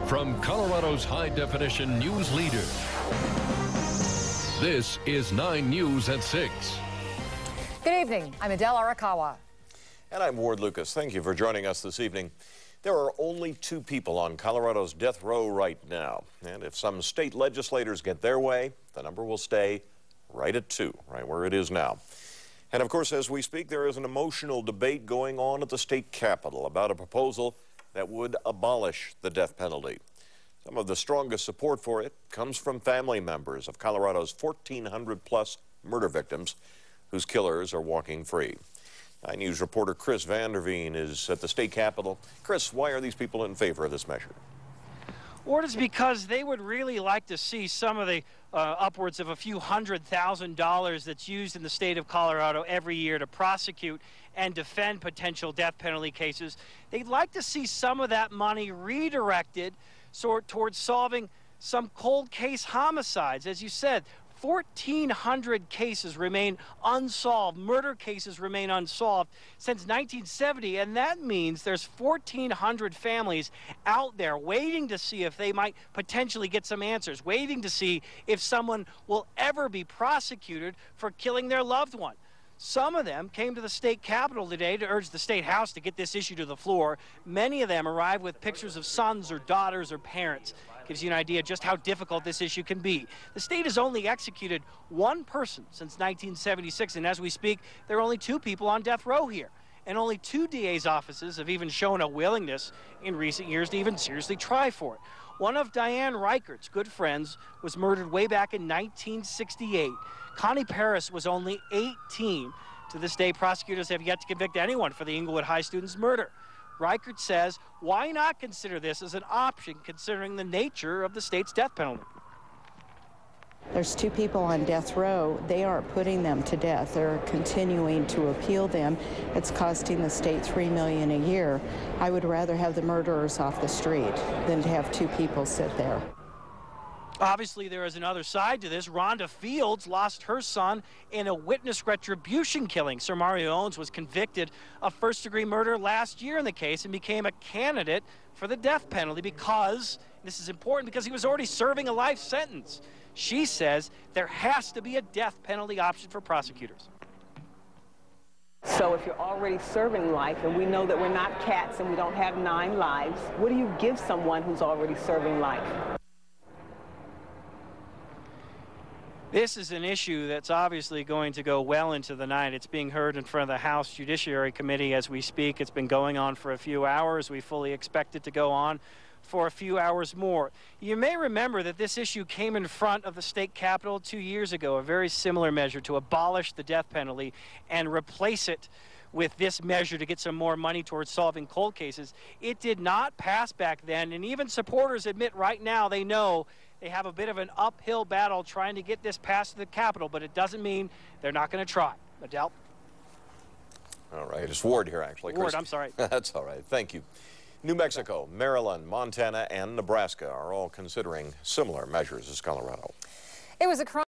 From Colorado's high-definition news leader, this is 9 News at 6. Good evening. I'm Adele Arakawa. And I'm Ward Lucas. Thank you for joining us this evening. There are only 2 people on Colorado's death row right now. And if some state legislators get their way, the number will stay right at 2, right where it is now. And of course, as we speak, there is an emotional debate going on at the state capitol about a proposal that would abolish the death penalty. Some of the strongest support for it comes from family members of Colorado's 1,400-plus murder victims whose killers are walking free. 9 News reporter Chris Vanderveen is at the state capitol. Chris, why are these people in favor of this measure? Or it's because they would really like to see some of the upwards of a few $100,000 that's used in the state of Colorado every year to prosecute and defend potential death penalty cases. They'd like to see some of that money redirected towards solving some cold case homicides. As you said, 1,400 cases remain unsolved. Murder cases remain unsolved since 1970, and that means there's 1,400 families out there waiting to see if they might potentially get some answers, waiting to see if someone will ever be prosecuted for killing their loved one. Some of them came to the state capitol today to urge the state house to get this issue to the floor. Many of them arrived with pictures of sons or daughters or parents. Gives you an idea just how difficult this issue can be. The state has only executed 1 person since 1976, and as we speak, there are only 2 people on death row here. And only 2 DA's offices have even shown a willingness in recent years to even seriously try for it. One of Diane Reichert's good friends was murdered way back in 1968. Connie Paris was only 18. To this day, prosecutors have yet to convict anyone for the Inglewood High student's murder. Reichert says, why not consider this as an option considering the nature of the state's death penalty? There's 2 people on death row. They aren't putting them to death. They're continuing to appeal them. It's costing the state $3 million a year. I would rather have the murderers off the street than to have 2 people sit there. Obviously, there is another side to this. Rhonda Fields lost her son in a witness retribution killing. Sir Mario Owens was convicted of first-degree murder last year in the case and became a candidate for the death penalty because, this is important, because he was already serving a life sentence. She says there has to be a death penalty option for prosecutors. So if you're already serving life, and we know that we're not cats and we don't have 9 lives, what do you give someone who's already serving life? This is an issue that's obviously going to go well into the night. It's being heard in front of the House Judiciary Committee as we speak. It's been going on for a few hours. We fully expect it to go on for a few hours more. You may remember that this issue came in front of the state capitol 2 years ago, a very similar measure to abolish the death penalty and replace it with this measure to get some more money towards solving cold cases. It did not pass back then, and even supporters admit right now they know they have a bit of an uphill battle trying to get this passed to the Capitol, but it doesn't mean they're not going to try. Adele? All right, it's Ward here, actually. Ward, I'm sorry. That's all right. Thank you. New Mexico, Maryland, Montana, and Nebraska are all considering similar measures as Colorado. It was a crime.